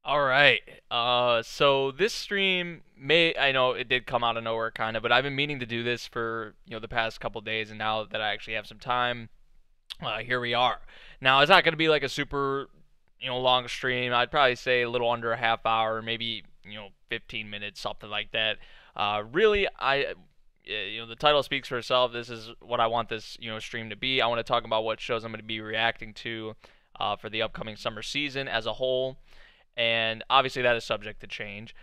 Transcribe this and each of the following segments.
All right. So this stream I know it did come out of nowhere kind of, but I've been meaning to do this for, the past couple days, and now that I actually have some time, here we are. Now, it's not going to be like a super, long stream. I'd probably say a little under a half hour, maybe, 15 minutes, something like that. Really, the title speaks for itself. This is what I want this, stream to be. I want to talk about what shows I'm going to be reacting to for the upcoming summer season as a whole, and obviously that is subject to change.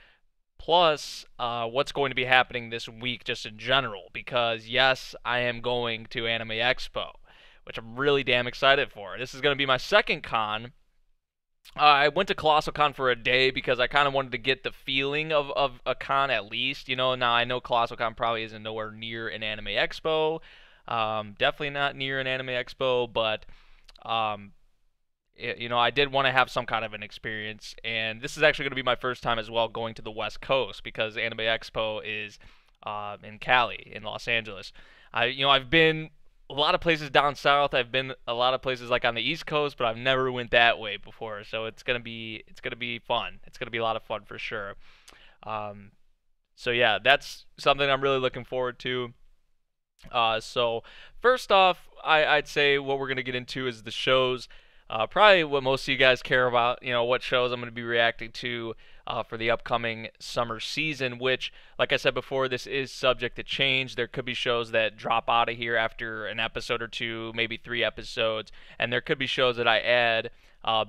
Plus, what's going to be happening this week just in general, because yes, I am going to Anime Expo, which I'm really damn excited for. This is going to be my second con. I went to Colossal Con for a day because I kind of wanted to get the feeling of a con at least. Now I know Colossal Con probably isn't nowhere near an Anime Expo. Definitely not near an Anime Expo, but um, I did want to have some kind of an experience, and this is actually going to be my first time as well going to the West Coast because Anime Expo is in Cali, in Los Angeles. I've been a lot of places down south. I've been a lot of places like on the East Coast, but I've never went that way before. So it's gonna be fun. It's gonna be a lot of fun for sure. Um, so yeah, that's something I'm really looking forward to. So first off, I'd say what we're gonna get into is the shows. Probably what most of you guys care about. What shows I'm gonna be reacting to for the upcoming summer season. Which, like I said before, this is subject to change. There could be shows that drop out of here after an episode or two, maybe 3 episodes, and there could be shows that I add.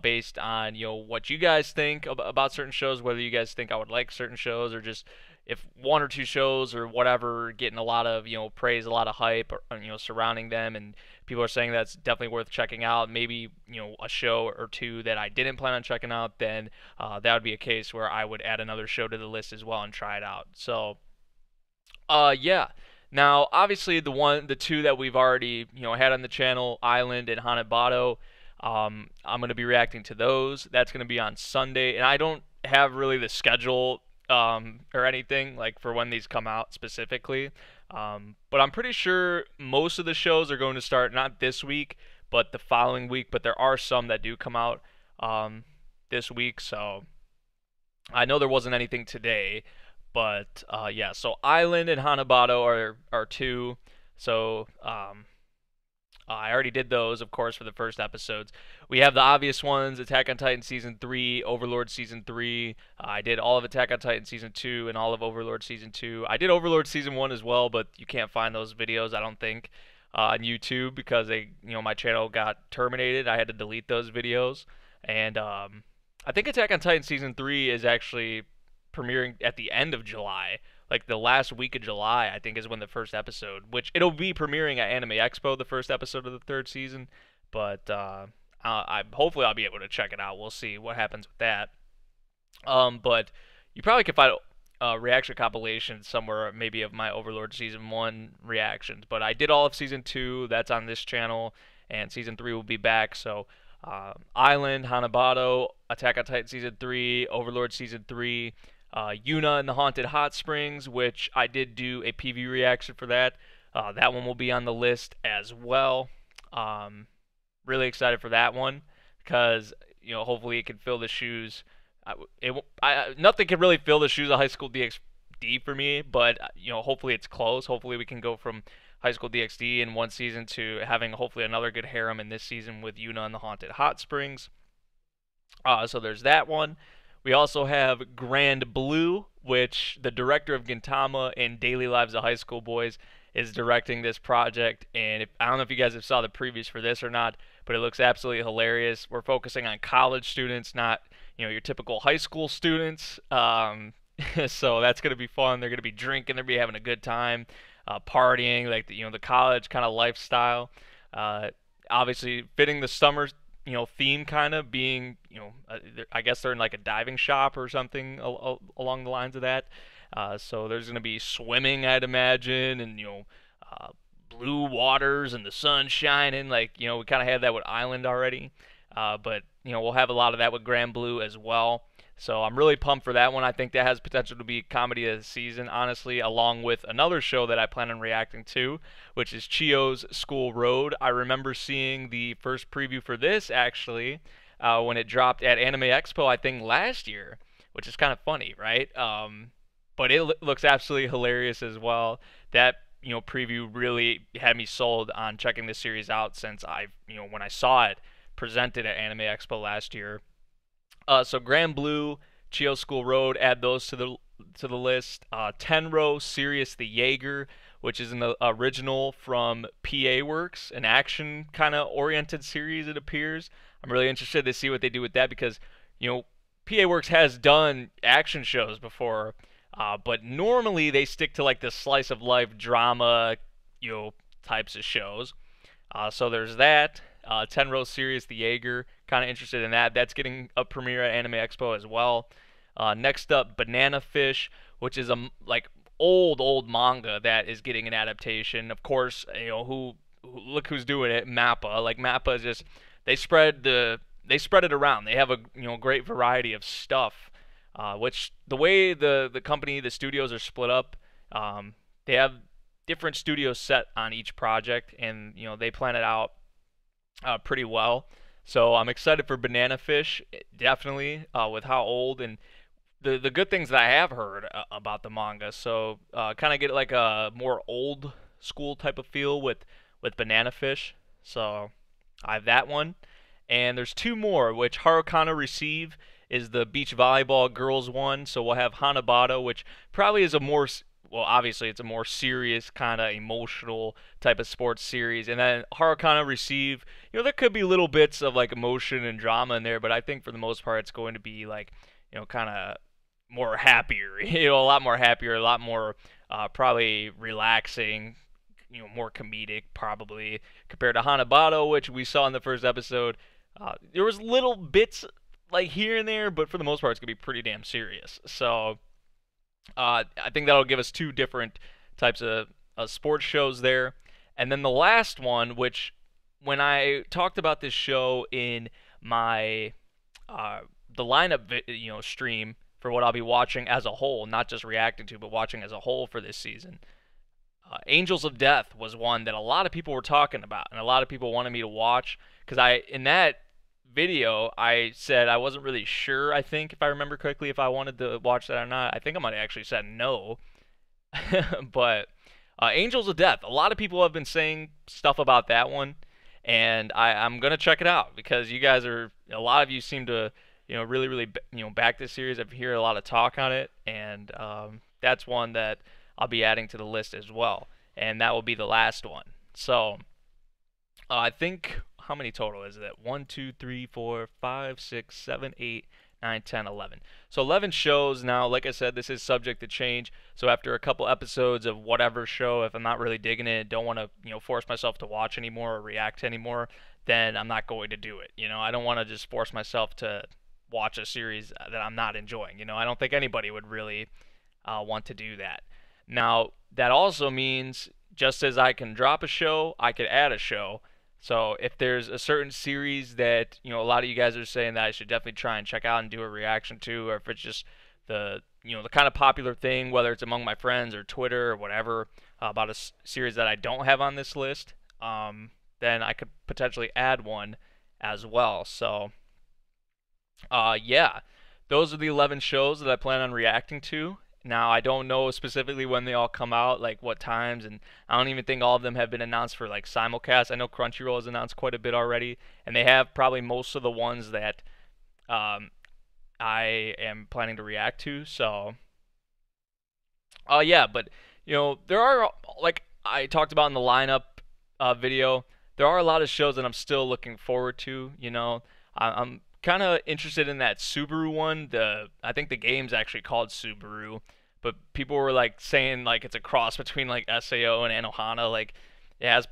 Based on what you guys think about certain shows, whether you guys think I would like certain shows, or just if one or two shows or whatever getting a lot of praise, a lot of hype, or, surrounding them, and people are saying that's definitely worth checking out. Maybe a show or two that I didn't plan on checking out, then that would be a case where I would add another show to the list as well and try it out. So yeah. Now, obviously, the two that we've already had on the channel, Island and Hanabado, I'm gonna be reacting to those. That's gonna be on Sunday, and I don't have really the schedule or anything like for when these come out specifically. But I'm pretty sure most of the shows are going to start not this week, but the following week. But there are some that do come out this week, so I know there wasn't anything today, but yeah. So Island and Hanabado are two. So I already did those, of course, for the first episodes. We have the obvious ones: Attack on Titan season 3, Overlord season 3. I did all of Attack on Titan season 2 and all of Overlord season 2. I did Overlord season 1 as well, but you can't find those videos, I don't think, on YouTube because my channel got terminated. I had to delete those videos, and I think Attack on Titan season 3 is actually premiering at the end of July. Like the last week of July, I think is when the first episode, which it'll be premiering at Anime Expo, the first episode of the third season. But hopefully I'll be able to check it out. We'll see what happens with that. But you probably could find a reaction compilation somewhere, maybe of my Overlord season 1 reactions. But I did all of season 2. That's on this channel, and season 3 will be back. So Island, Hanabado, Attack on Titan season 3, Overlord season 3, Yuna and the Haunted Hot Springs, which I did do a PV reaction for that. That one will be on the list as well. Really excited for that one because hopefully it can fill the shoes. Nothing can really fill the shoes of High School DxD for me, but hopefully it's close. Hopefully we can go from High School DxD in one season to having hopefully another good harem in this season with Yuna and the Haunted Hot Springs. So there's that one. We also have Grand Blue, which the director of Gintama and Daily Lives of High School Boys is directing this project. And I don't know if you guys have saw the previews for this or not, but it looks absolutely hilarious. We're focusing on college students, not your typical high school students. So that's gonna be fun. They're gonna be drinking. They're gonna be having a good time, partying, like the college kind of lifestyle. Uh, Obviously fitting the summer theme, kind of being I guess they're in like a diving shop or something along the lines of that. So there's gonna be swimming, I'd imagine, and uh, blue waters and the sun shining. Like we kind of had that with Island already, but we'll have a lot of that with Grand Blue as well. So I'm really pumped for that one. I think that has potential to be comedy of the season, honestly, along with another show that I plan on reacting to, which is Chio's School Road. I remember seeing the first preview for this actually when it dropped at Anime Expo, I think last year, which is kind of funny, right? But it looks absolutely hilarious as well. That preview really had me sold on checking this series out since when I saw it presented at Anime Expo last year. So Grand Blue, Chio School Road, add those to the list. Tenro, Sirius the Jaeger, which is an original from PA Works, an action kind of oriented series. It appears. I'm really interested to see what they do with that because PA Works has done action shows before, but normally they stick to like the slice of life drama, types of shows. So there's that. Tenro Sirius the Jaeger. Kind of interested in that. That's getting a premiere at Anime Expo as well. Next up, Banana Fish, which is a like old manga that is getting an adaptation. Of course, look who's doing it, Mappa. Like Mappa is just they spread it around. They have a great variety of stuff. Which the way the company, the studios are split up, they have different studios set on each project, and they plan it out pretty well. So I'm excited for Banana Fish, definitely, with how old and the good things that I have heard about the manga. So kind of get like a more old school type of feel with Banana Fish. So I have that one, and there's two more, which Harukana Receive is the beach volleyball girls one. So we'll have Hanabata, which probably is a more well, obviously it's a more serious kind of emotional type of sports series, and then Harukana Receive. There could be little bits of like emotion and drama in there, but I think for the most part it's going to be like kind of more happier, a lot more happier, a lot more probably relaxing, more comedic probably compared to Hanabata, which we saw in the first episode. There was little bits like here and there, but for the most part it's gonna be pretty damn serious. So I think that'll give us two different types of sports shows there. And then the last one, which when I talked about this show in my the lineup stream for what I'll be watching as a whole, not just reacting to, but watching as a whole for this season. Angels of Death was one that a lot of people were talking about, and a lot of people wanted me to watch because in that video I said I wasn't really sure. I think if I remember correctly, if I wanted to watch that or not. I think I might have actually said no. But Angels of Death, a lot of people have been saying stuff about that one, and I'm gonna check it out because you guys a lot of you seem to really back this series. I've heard a lot of talk on it, and that's one that I'll be adding to the list as well, and that will be the last one. So I think how many total is it? 1, 2, 3, 4, 5, 6, 7, 8, 9, 10, 11. So 11 shows now. Like I said, this is subject to change. So after a couple episodes of whatever show, if I'm not really digging it, don't want to force myself to watch anymore or react anymore, then I'm not going to do it. I don't want to just force myself to watch a series that I'm not enjoying. I don't think anybody would really want to do that. Now, that also means just as I can drop a show, I could add a show. So if there's a certain series that a lot of you guys are saying that I should definitely try and check out and do a reaction to, or if it's just the kind of popular thing, whether it's among my friends or Twitter or whatever, about a series that I don't have on this list, then I could potentially add one as well. So yeah, those are the 11 shows that I plan on reacting to. Now, I don't know specifically when they all come out, like what times, and I don't even think all of them have been announced for like simulcast. I know Crunchyroll has announced quite a bit already, and they have probably most of the ones that I am planning to react to. So, yeah, but there are, like I talked about in the lineup video, there are a lot of shows that I'm still looking forward to. I'm kind of interested in that Subaru one. I think the game's actually called Subaru, but people were like saying like it's a cross between like Sao and Anohana. Like it has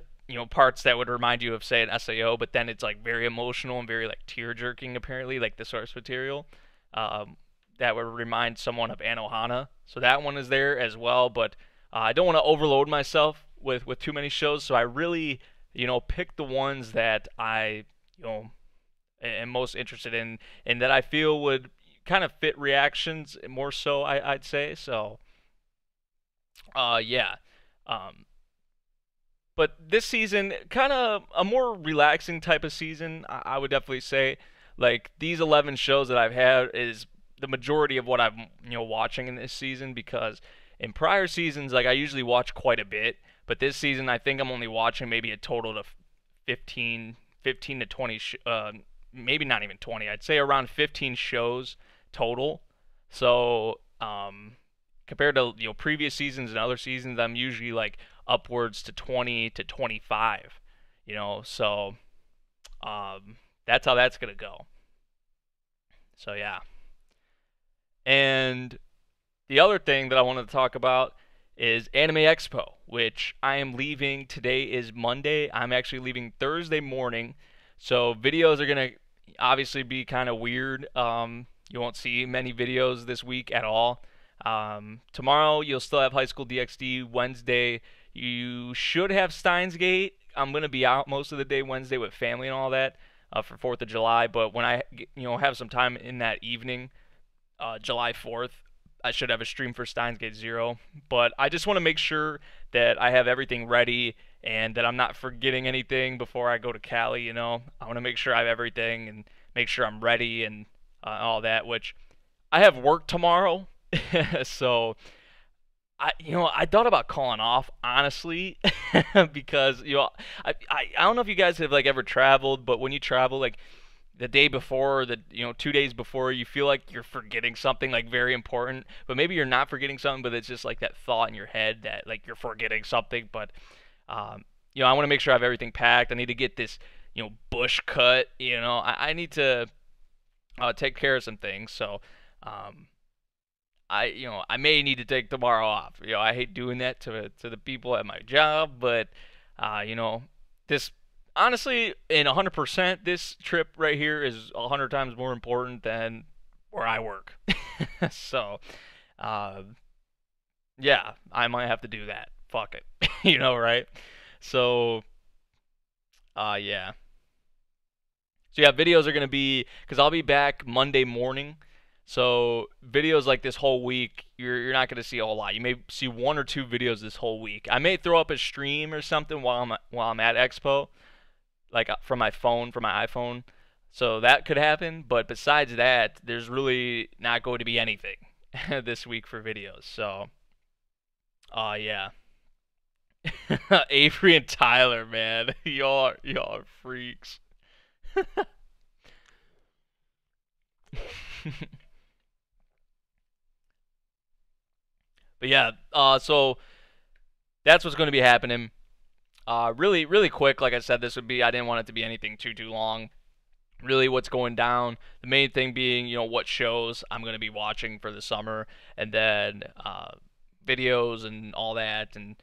parts that would remind you of say an Sao, but then it's like very emotional and very like tear jerking apparently, like the source material. That would remind someone of Anohana. So that one is there as well, but I don't want to overload myself with too many shows, so I really pick the ones that I am most interested in and that I feel would kind of fit reactions more so, I'd say. So yeah. But this season, kind of a more relaxing type of season, I would definitely say. like these 11 shows that I've had is the majority of what I'm watching in this season, because in prior seasons like I usually watch quite a bit, but this season I think I'm only watching maybe a total of 15 15 to 20 maybe not even 20. I'd say around 15 shows total. So, compared to previous seasons and other seasons, I'm usually like upwards to 20 to 25. So that's how that's gonna go. So yeah, and the other thing that I wanted to talk about is Anime Expo, which I am leaving. Today is Monday. I'm actually leaving Thursday morning. So videos are going to obviously be kind of weird. You won't see many videos this week at all. Tomorrow you'll still have High School DxD. Wednesday you should have Steins Gate. I'm going to be out most of the day Wednesday with family and all that for 4th of July. But when I have some time in that evening, July 4th, I should have a stream for Steins Gate Zero. But I just want to make sure that I have everything ready and that I'm not forgetting anything before I go to Cali. I want to make sure I have everything and make sure I'm ready and all that. Which I have work tomorrow, so I thought about calling off honestly, because I don't know if you guys have like ever traveled, but when you travel like the day before, or the 2 days before, you feel like you're forgetting something like very important, but maybe you're not forgetting something, but it's just like that thought in your head that like you're forgetting something. But I want to make sure I have everything packed. I need to get this bush cut. I need to take care of some things. So I may need to take tomorrow off. I hate doing that to the people at my job, but this honestly, in 100%, this trip right here is 100 times more important than where I work. So, uh, yeah, I might have to do that. Fuck it, right? So, yeah. So yeah, videos are gonna be, because I'll be back Monday morning. So videos like this whole week, you're not gonna see a whole lot. You may see one or two videos this whole week. I may throw up a stream or something while I'm at Expo, like from my phone, from my iPhone. So that could happen. But besides that, there's really not going to be anything this week for videos. So, yeah. Avery and Tyler, man, y'all are freaks. But yeah, so that's what's going to be happening. Really, really quick. Like I said, this would be. I didn't want it to be anything too long. Really, what's going down. The main thing being, what shows I'm going to be watching for the summer, and then videos and all that, and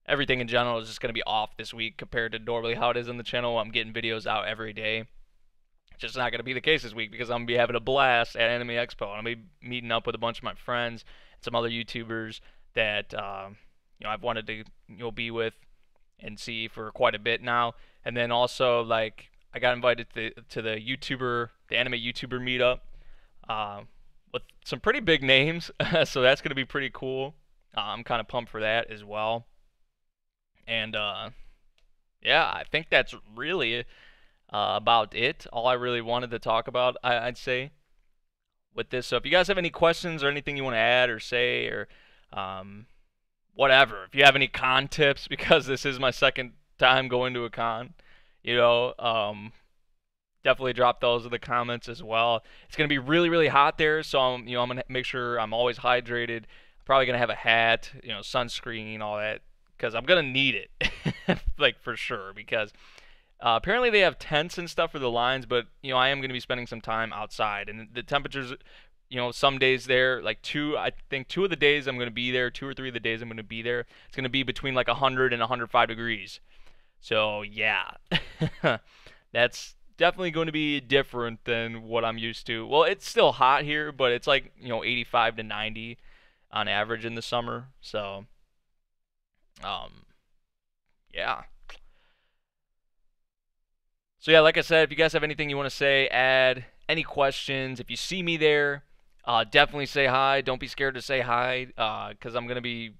everything in general is just going to be off this week compared to normally how it is on the channel. I'm getting videos out every day. It's just not going to be the case this week because I'm going to be having a blast at Anime Expo. I'm going to be meeting up with a bunch of my friends and some other YouTubers that I've wanted to be with and see for quite a bit now. And then also like I got invited to the anime YouTuber meetup with some pretty big names, so that's going to be pretty cool. I'm kind of pumped for that as well. And yeah, I think that's really about it. All I really wanted to talk about, I'd say, with this. So if you guys have any questions or anything you want to add or say or whatever, if you have any con tips, because this is my second time going to a con, definitely drop those in the comments as well. It's gonna be really, really hot there, so I'm gonna make sure I'm always hydrated. I'm probably gonna have a hat, sunscreen, all that, because I'm gonna need it, like for sure. Because apparently they have tents and stuff for the lines, but I am gonna be spending some time outside, and the temperatures. Some days there, like I think 2 of the days I'm gonna be there, 2 or 3 of the days I'm gonna be there, it's gonna be between like 100 and 105 degrees. So yeah, that's definitely going to be different than what I'm used to. Well, it's still hot here, but it's like 85 to 90 on average in the summer. So, yeah. So yeah, like I said, if you guys have anything you want to say, add any questions, if you see me there, definitely say hi. Don't be scared to say hi, because I'm gonna be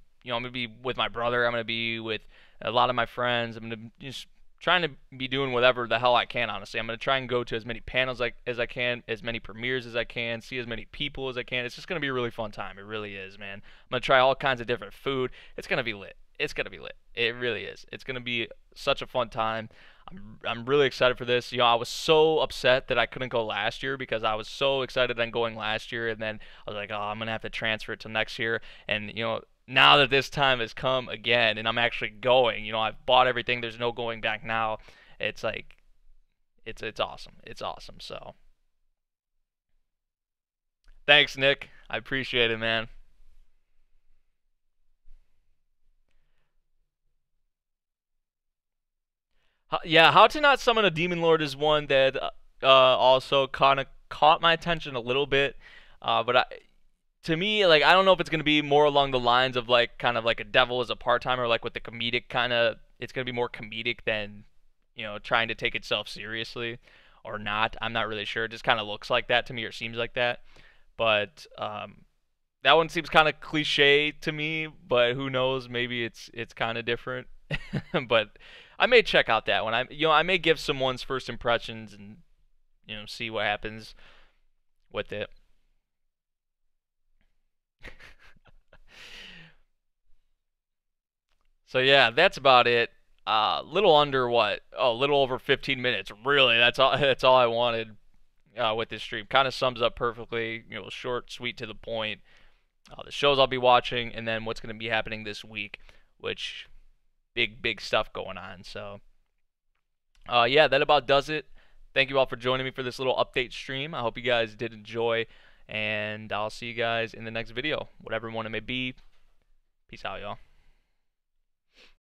with my brother. I'm gonna be with a lot of my friends. I'm gonna just trying to be doing whatever the hell I can. Honestly, I'm gonna try and go to as many panels as I can, as many premieres as I can, see as many people as I can. It's just gonna be a really fun time. It really is, man. I'm gonna try all kinds of different food. It's gonna be lit. It's gonna be lit. It really is. It's gonna be such a fun time. I'm really excited for this. I was so upset that I couldn't go last year because I was so excited on going last year, and then I was like, oh, I'm gonna have to transfer it to next year. And now that this time has come again, and I'm actually going, I've bought everything. There's no going back now. It's like, it's awesome. It's awesome. So, thanks, Nick. I appreciate it, man. Yeah, how to not summon a demon lord is one that also kind of caught my attention a little bit. But to me, like, I don't know if it's gonna be more along the lines of like kind of like a devil as a part timer, like with the comedic kind of. It's gonna be more comedic than trying to take itself seriously, or not. I'm not really sure. It just kind of looks like that to me, or seems like that. But that one seems kind of cliche to me. But who knows? Maybe it's kind of different. But I may check out that one. I may give someone's first impressions and see what happens with it. So yeah, that's about it. Little under what? Oh, a little over 15 minutes. Really, that's all. That's all I wanted with this stream. Kind of sums up perfectly. Short, sweet, to the point. The shows I'll be watching, and then what's going to be happening this week, which big stuff going on. So yeah, that about does it. Thank you all for joining me for this little update stream. I hope you guys did enjoy, and I'll see you guys in the next video, whatever one it may be. Peace out, y'all.